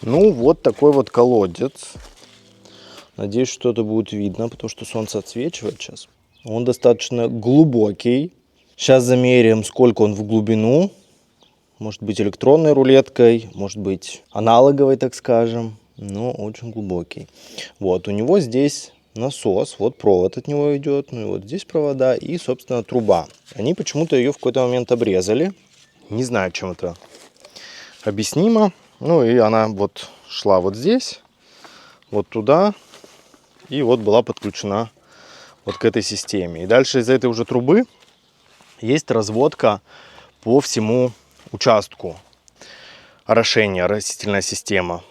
Ну, вот такой вот колодец. Надеюсь, что это будет видно, потому что солнце отсвечивает сейчас. Он достаточно глубокий. Сейчас замеряем, сколько он в глубину. Может быть электронной рулеткой, может быть аналоговой, так скажем. Но очень глубокий. Вот, у него здесь насос, вот провод от него идет. Ну и вот здесь провода и, собственно, труба. Они почему-то ее в какой-то момент обрезали. Не знаю, чем это объяснимо. Ну и она вот шла вот здесь, вот туда. И вот была подключена вот к этой системе. И дальше из этой уже трубы есть разводка по всему участку орошения, растительная система.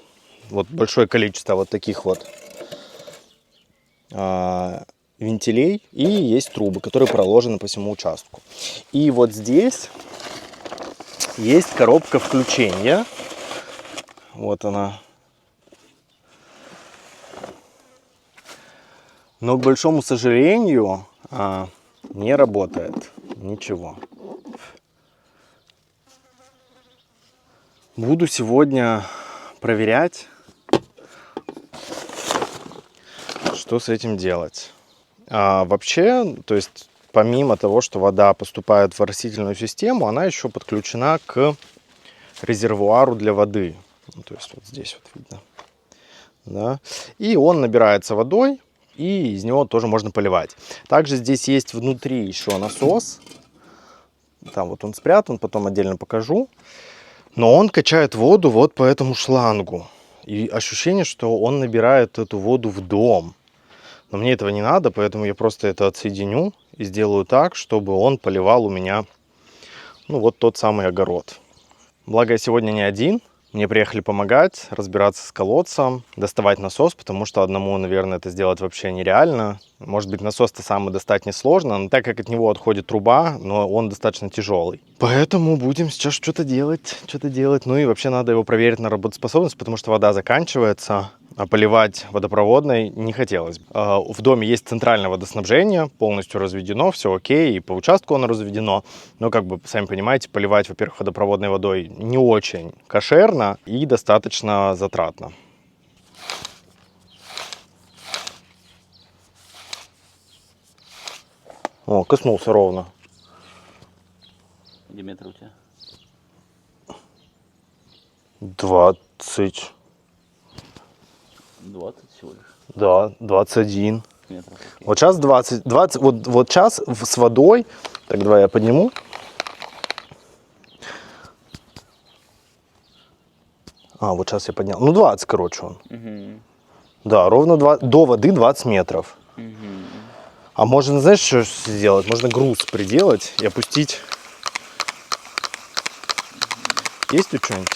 Вот большое количество вот таких вот вентилей. И есть трубы, которые проложены по всему участку. И вот здесь есть коробка включения. Вот она. Но, к большому сожалению, не работает ничего. Буду сегодня проверять, что с этим делать. Вообще, то есть, помимо того, что вода поступает в растительную систему, она еще подключена к резервуару для воды. То есть, вот здесь вот видно. Да? И он набирается водой. И из него тоже можно поливать. Также здесь есть внутри еще насос. Там вот он спрятан, потом отдельно покажу. Но он качает воду вот по этому шлангу. И ощущение, что он набирает эту воду в дом. Но мне этого не надо, поэтому я просто это отсоединю и сделаю так, чтобы он поливал у меня, ну, вот тот самый огород. Благо я сегодня не один. Мне приехали помогать, разбираться с колодцем, доставать насос, потому что одному, наверное, это сделать вообще нереально. Может быть, насос-то самый достать несложно, но так как от него отходит труба, но он достаточно тяжелый. Поэтому будем сейчас что-то делать. Ну и вообще надо его проверить на работоспособность, потому что вода заканчивается, а поливать водопроводной не хотелось. В доме есть центральное водоснабжение, полностью разведено, все окей, и по участку оно разведено. Но, как бы, сами понимаете, поливать, во-первых, водопроводной водой не очень кошерно и достаточно затратно. О, коснулся ровно. Диаметр у тебя? 20. 20 всего лишь? Да, 21. Метров. Окей. Вот сейчас 20. Вот сейчас с водой. Так, давай я подниму. Вот сейчас я поднял. Ну, 20, короче, он. Угу. Да, ровно 2, до воды 20 метров. Угу. А можно, знаешь, что сделать? Можно груз приделать и опустить. Есть тут что-нибудь?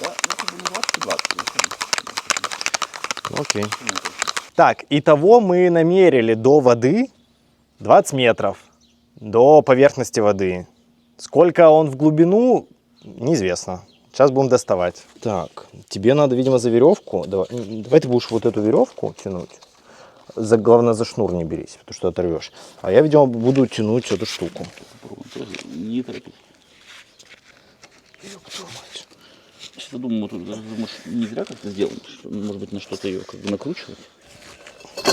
Да, ну, 20. Окей. Так, итого мы намерили до воды 20 метров. До поверхности воды. Сколько он в глубину, неизвестно. Сейчас будем доставать. Так, тебе надо, видимо, за веревку. Давай ты будешь вот эту веревку тянуть. Главное, за шнур не берись, потому что оторвешь. А я, видимо, буду тянуть эту штуку. Не торопись. Сейчас я думаю, может, не зря как-то сделано. Может быть, на что-то ее как бы накручивать.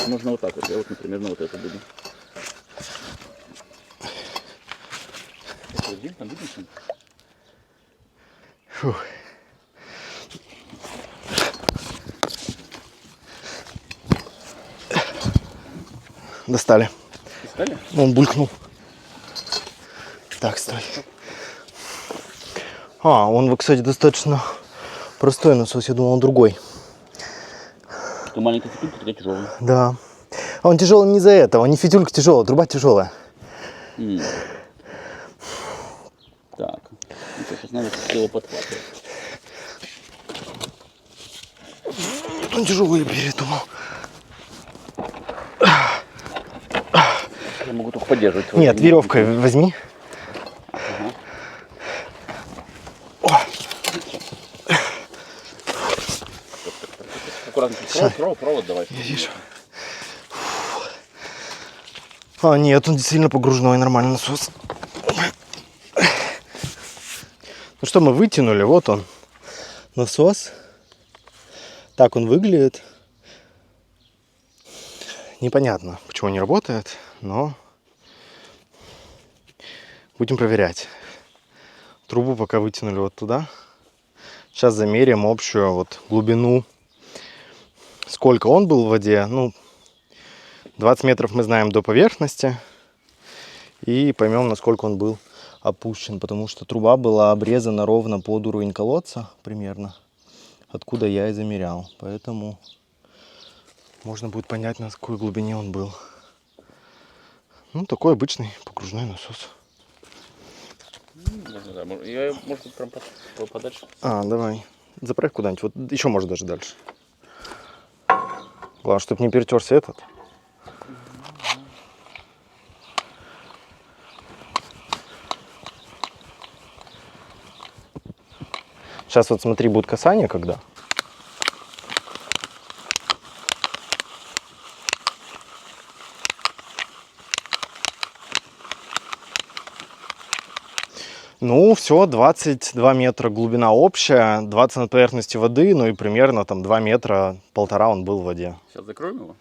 Можно вот так вот. Я вот, например, на вот это буду. Там видно что? Фух. Достали. Достали? Он булькнул. Так, стой. Он, кстати, достаточно простой насос. Я думал, он другой. Такая маленькая фитюлька, такая тяжелая. Да. Он тяжелый не из-за этого. Не фитюлька тяжелая, труба тяжелая. Так. Сейчас надо его подхватывать. Он тяжелый, я передумал. Я могу только поддерживать. Нет, веревкой возьми. Аккуратно. Провод давай. Я вижу. Нет, он действительно погружной, нормальный насос. Ну что, мы вытянули, вот он, насос. Так он выглядит. Непонятно, почему не работает, но будем проверять. Трубу пока вытянули вот туда. Сейчас замерим общую вот глубину. Сколько он был в воде. Ну, 20 метров мы знаем до поверхности. И поймем, насколько он был опущен. Потому что труба была обрезана ровно под уровень колодца примерно. Откуда я и замерял. Поэтому можно будет понять, на какой глубине он был. Ну, такой обычный погружной насос. Можно, да. Я, может, прям подальше. Давай. Заправь куда-нибудь. Вот еще может даже дальше. Главное, чтобы не перетерся этот. Сейчас вот смотри, будет касание когда. Ну, все, 22 метра глубина общая, 20 над поверхностью воды, ну и примерно там 2 метра, 1,5 он был в воде. Сейчас закроем его?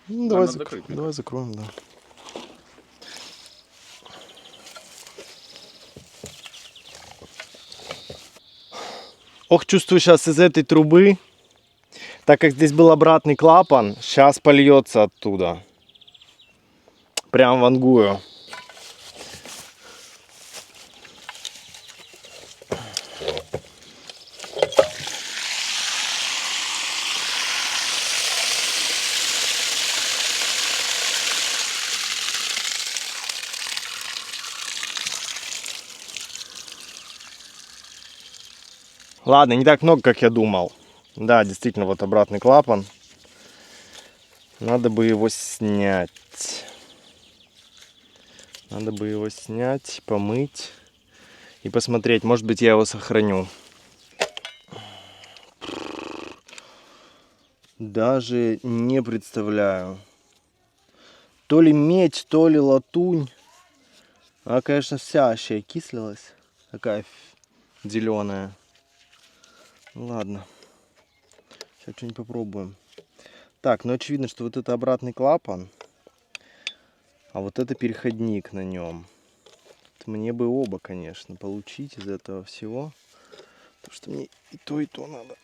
Ну, давай закроем, да. Ох, чувствую сейчас из этой трубы, так как здесь был обратный клапан, сейчас польется оттуда. Прям вангую. Ладно, не так много, как я думал. Да, действительно, вот обратный клапан. Надо бы его снять. Надо бы его снять, помыть и посмотреть. Может быть, я его сохраню. Даже не представляю. То ли медь, то ли латунь. Она, конечно, вся аж и окислилась. Такая зеленая. Ладно. Сейчас что-нибудь попробуем. Так, ну очевидно, что вот это обратный клапан. А вот это переходник на нем. Мне бы оба, конечно, получить из этого всего. Потому что мне и то надо.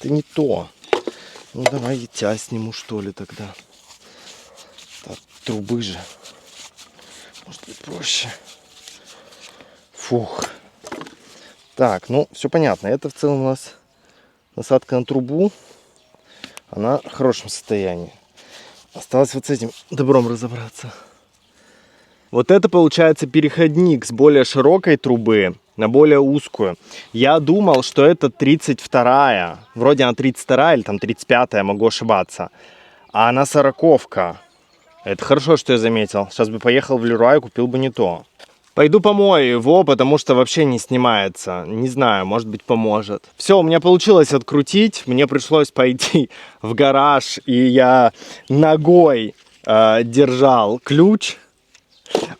Это не то. Ну давай я тебя сниму, что ли, тогда. Так, трубы же. Может быть проще. Фух. Так, ну все понятно. Это в целом у нас насадка на трубу. Она в хорошем состоянии. Осталось вот с этим добром разобраться. Вот это получается переходник с более широкой трубы на более узкую. Я думал, что это 32-я. Вроде она 32-я или там 35-я, могу ошибаться. А она 40-ка. Это хорошо, что я заметил. Сейчас бы поехал в Леруа и купил бы не то. Пойду помою его, потому что вообще не снимается. Не знаю, может быть, поможет. Все, у меня получилось открутить. Мне пришлось пойти в гараж, и я ногой держал ключ,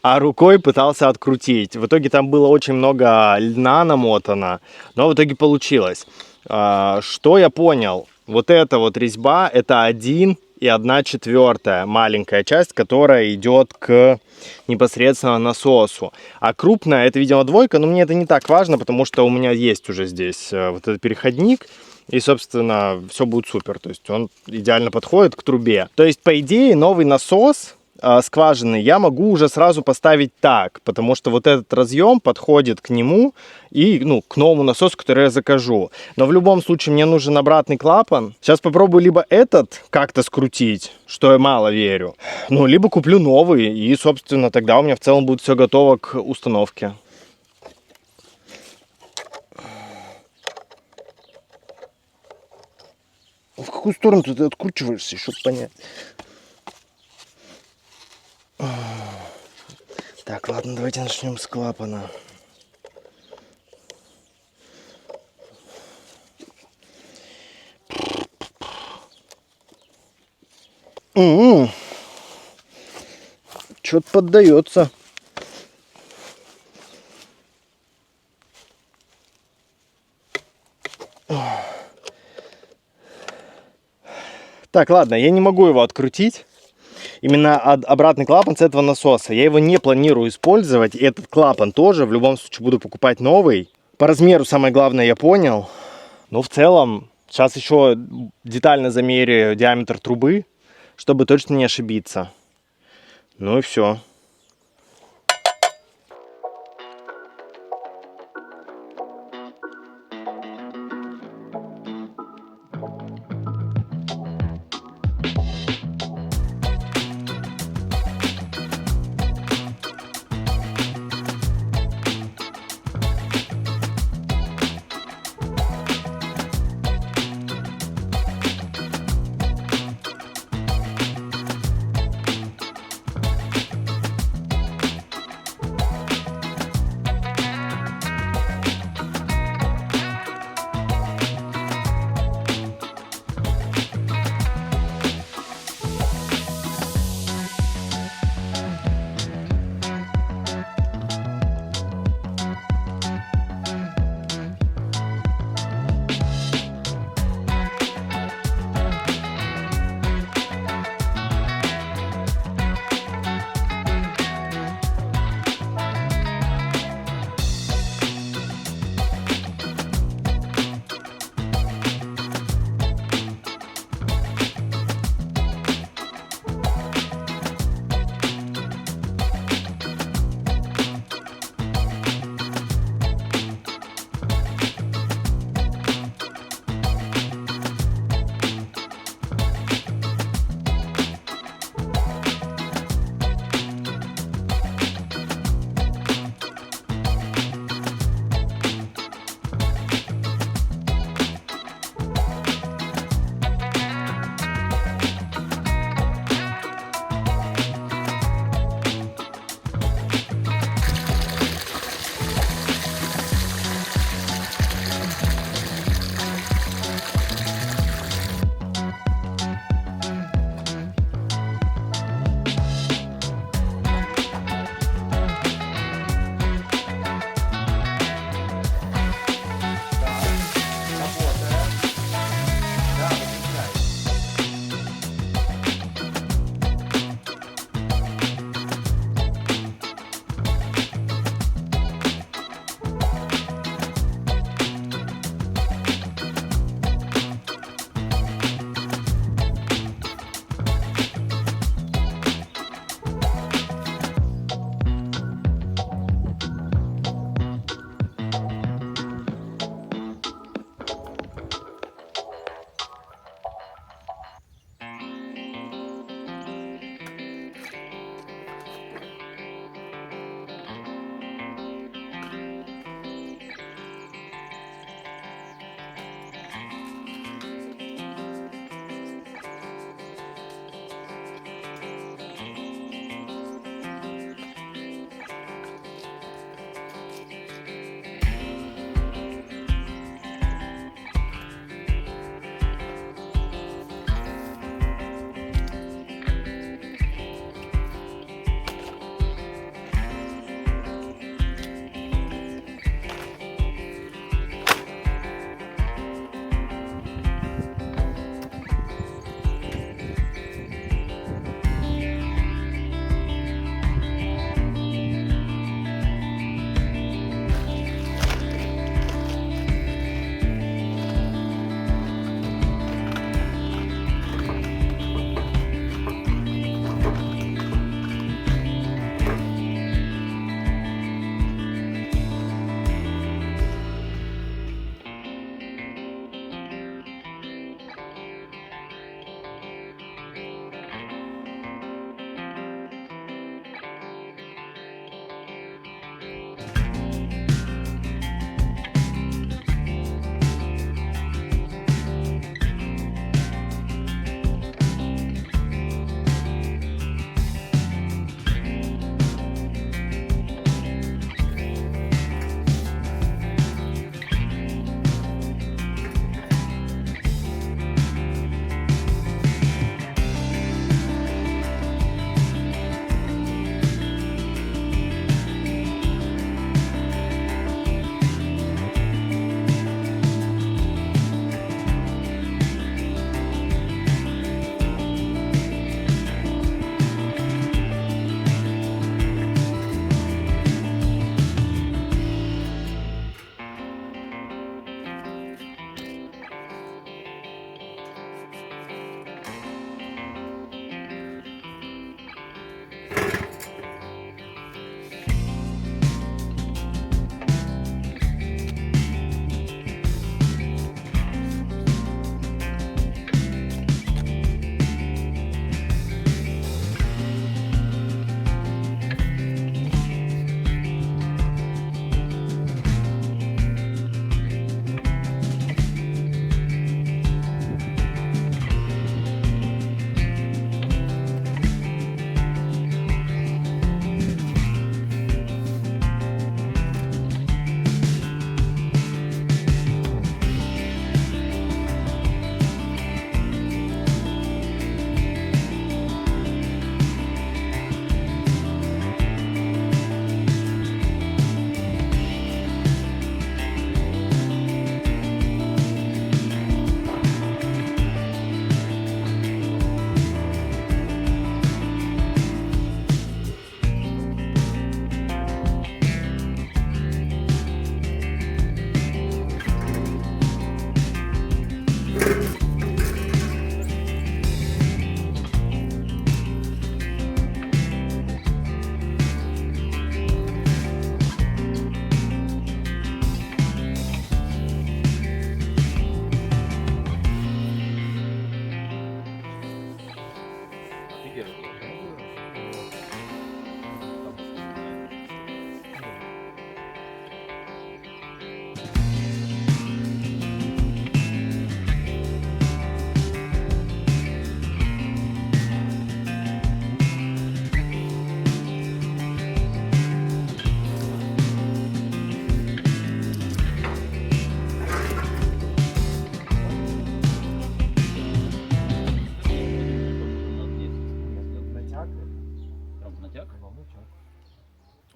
а рукой пытался открутить. В итоге там было очень много льна намотано, но в итоге получилось. Что я понял? Вот эта вот резьба, это 1,1/4 маленькая часть, которая идет к непосредственно насосу. А крупная, это, видимо, 2, но мне это не так важно, потому что у меня есть уже здесь вот этот переходник. И, собственно, все будет супер. То есть он идеально подходит к трубе. То есть, по идее, новый насос скважины я могу уже сразу поставить так, потому что вот этот разъем подходит к нему и, ну, к новому насосу, который я закажу. Но в любом случае мне нужен обратный клапан. Сейчас попробую либо этот как-то скрутить, что я мало верю, ну, либо куплю новый, и, собственно, тогда у меня в целом будет все готово к установке. В какую сторону ты откручиваешься, чтобы понять? Так, ладно, давайте начнем с клапана. Что-то поддается. Так, ладно, я не могу его открутить. Именно обратный клапан с этого насоса. Я его не планирую использовать. И этот клапан тоже. В любом случае буду покупать новый. По размеру самое главное я понял. Но в целом сейчас еще детально замерю диаметр трубы, чтобы точно не ошибиться. Ну и все.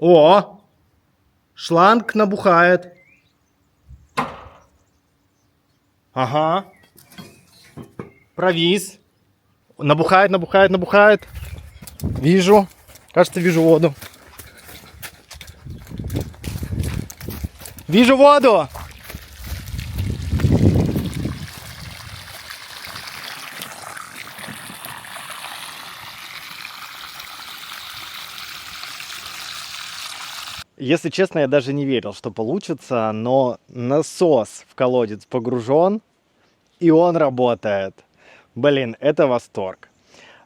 О! Шланг набухает. Ага. Провис. Набухает, набухает, набухает. Вижу. Кажется, вижу воду. Вижу воду. Если честно, я даже не верил, что получится, но насос в колодец погружен, и он работает. Блин, это восторг.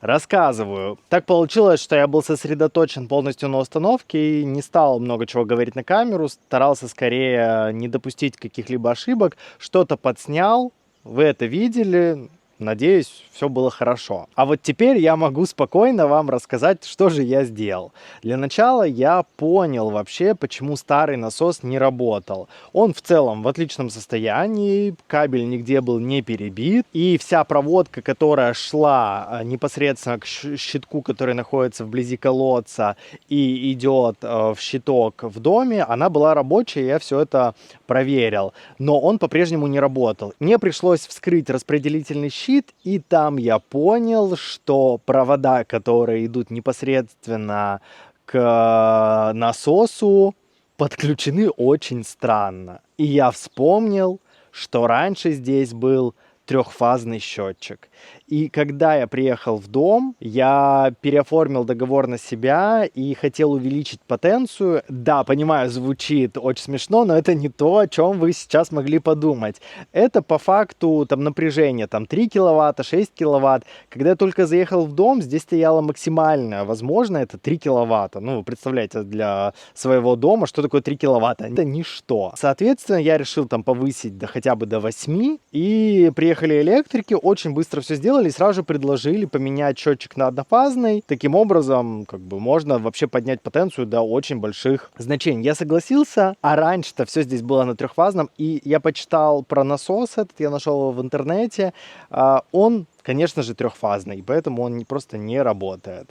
Рассказываю. Так получилось, что я был сосредоточен полностью на установке и не стал много чего говорить на камеру, старался скорее не допустить каких-либо ошибок, что-то подснял, вы это видели. Надеюсь, все было хорошо. А вот теперь я могу спокойно вам рассказать, что же я сделал. Для начала я понял вообще, почему старый насос не работал. Он в целом в отличном состоянии, кабель нигде был не перебит, и вся проводка, которая шла непосредственно к щитку, который находится вблизи колодца и идет в щиток в доме, она была рабочая, я все это проверил. Но он по-прежнему не работал. Мне пришлось вскрыть распределительный щит, и там я понял, что провода, которые идут непосредственно к насосу, подключены очень странно. И я вспомнил, что раньше здесь был трехфазный счетчик. И когда я приехал в дом, я переоформил договор на себя и хотел увеличить потенцию. Да, понимаю, звучит очень смешно, но это не то, о чем вы сейчас могли подумать. Это по факту там напряжение, там 3 киловатта, 6 киловатт. Когда я только заехал в дом, здесь стояло максимальное, возможно, это 3 киловатта. Ну, вы представляете, для своего дома, что такое 3 киловатта? Это ничто. Соответственно, я решил там повысить хотя бы до 8, и приехали электрики, очень быстро все сделали, и сразу же предложили поменять счетчик на однофазный. Таким образом, как бы можно вообще поднять потенцию до очень больших значений. Я согласился, а раньше-то все здесь было на трехфазном, и я почитал про насос этот, я нашел его в интернете. Он, конечно же, трехфазный, поэтому он просто не работает.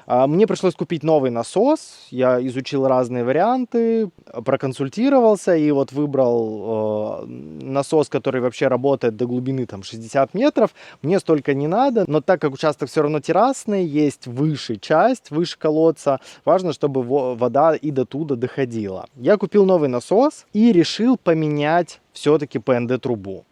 Мне пришлось купить новый насос, я изучил разные варианты, проконсультировался и вот выбрал насос, который вообще работает до глубины там 60 метров. Мне столько не надо, но так как участок все равно террасный, есть выше часть, выше колодца, важно, чтобы вода и до туда доходила. Я купил новый насос и решил поменять все-таки ПНД-трубу.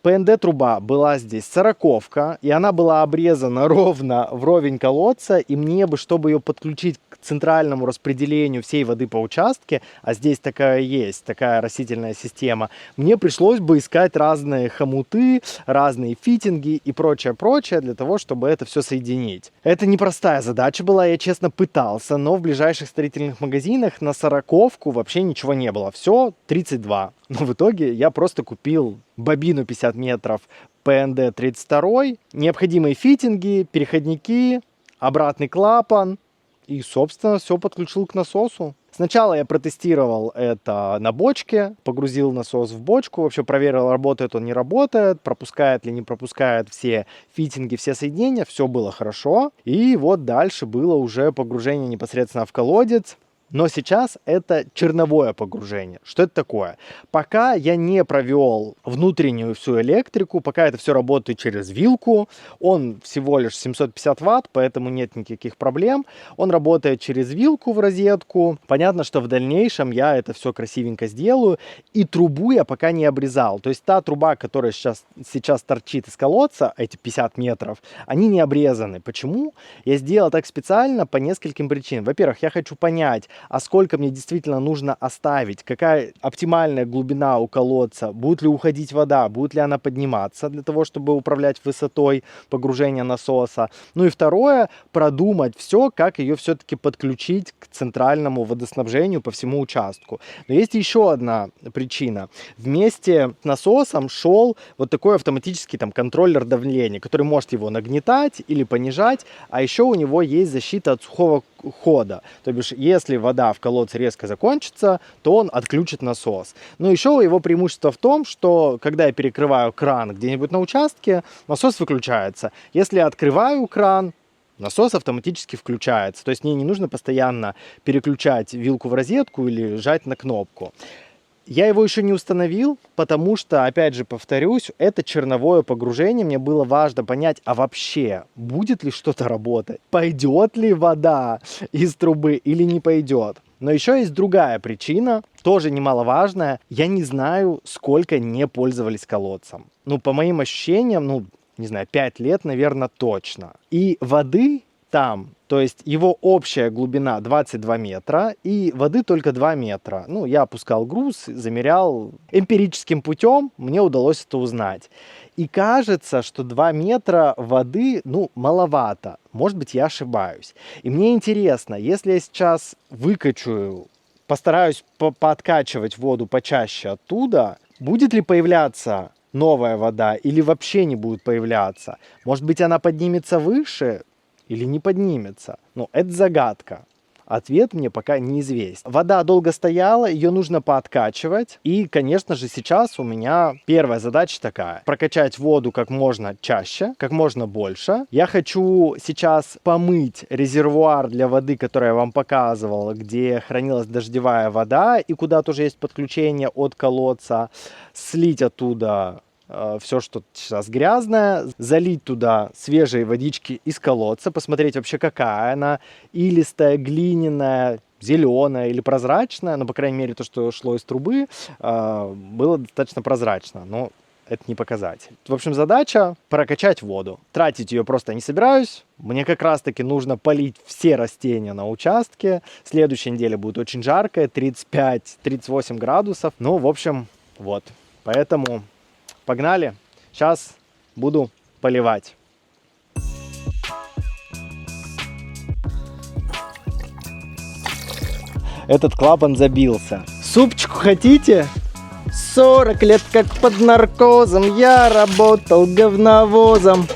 ПНД-труба была здесь 40-ка, и она была обрезана ровно вровень колодца, и мне бы, чтобы ее подключить к центральному распределению всей воды по участке, а здесь такая есть, такая растительная система, мне пришлось бы искать разные хомуты, разные фитинги и прочее-прочее для того, чтобы это все соединить. Это непростая задача была, я честно пытался, но в ближайших строительных магазинах на 40-ку вообще ничего не было, все 32. Но в итоге я просто купил бобину 50 метров ПНД 32, необходимые фитинги, переходники, обратный клапан и, собственно, все подключил к насосу. Сначала я протестировал это на бочке, погрузил насос в бочку, вообще проверил, работает он, не работает, пропускает ли, не пропускает все фитинги, все соединения, все было хорошо. И вот дальше было уже погружение непосредственно в колодец. Но сейчас это черновое погружение. Что это такое? Пока я не провел внутреннюю всю электрику, пока это все работает через вилку, он всего лишь 750 ватт, поэтому нет никаких проблем. Он работает через вилку в розетку. Понятно, что в дальнейшем я это все красивенько сделаю. И трубу я пока не обрезал. То есть та труба, которая сейчас торчит из колодца, эти 50 метров, они не обрезаны. Почему? Я сделал так специально по нескольким причинам. Во-первых, я хочу понять, а сколько мне действительно нужно оставить, какая оптимальная глубина у колодца, будет ли уходить вода, будет ли она подниматься для того, чтобы управлять высотой погружения насоса. Ну и второе, продумать все, как ее все-таки подключить к центральному водоснабжению по всему участку. Но есть еще одна причина. Вместе с насосом шел вот такой автоматический там контроллер давления, который может его нагнетать или понижать, а еще у него есть защита от сухого хода. То бишь, если вода в колодце резко закончится, то он отключит насос. Но еще его преимущество в том, что когда я перекрываю кран где-нибудь на участке, насос выключается. Если я открываю кран, насос автоматически включается. То есть мне не нужно постоянно переключать вилку в розетку или жать на кнопку. Я его еще не установил, потому что, опять же, повторюсь, это черновое погружение. Мне было важно понять, а вообще будет ли что-то работать? Пойдет ли вода из трубы или не пойдет? Но еще есть другая причина, тоже немаловажная. Я не знаю, сколько не пользовались колодцем. Ну, по моим ощущениям, ну, не знаю, 5 лет, наверное, точно. И воды там, то есть его общая глубина 22 метра, и воды только 2 метра. Ну, я опускал груз, замерял. Эмпирическим путем мне удалось это узнать. И кажется, что 2 метра воды, ну, маловато. Может быть, я ошибаюсь. И мне интересно, если я сейчас выкачаю, постараюсь пооткачивать воду почаще оттуда, будет ли появляться новая вода или вообще не будет появляться? Может быть, она поднимется выше или не поднимется? Ну, это загадка. Ответ мне пока неизвестен. Вода долго стояла, ее нужно пооткачивать. И, конечно же, сейчас у меня первая задача такая. Прокачать воду как можно чаще, как можно больше. Я хочу сейчас помыть резервуар для воды, который я вам показывал, где хранилась дождевая вода и куда тоже есть подключение от колодца. Слить оттуда все, что сейчас грязное, залить туда свежие водички из колодца, посмотреть вообще какая она, илистая, глиняная, зеленая или прозрачная, но, по крайней мере, то, что шло из трубы, было достаточно прозрачно, но это не показатель. В общем, задача прокачать воду. Тратить ее просто не собираюсь. Мне как раз-таки нужно полить все растения на участке. Следующей неделе будет очень жарко, 35-38 градусов. Ну, в общем, вот. Поэтому погнали. Сейчас буду поливать. Этот клапан забился. Супчику хотите? 40 лет как под наркозом я работал говновозом.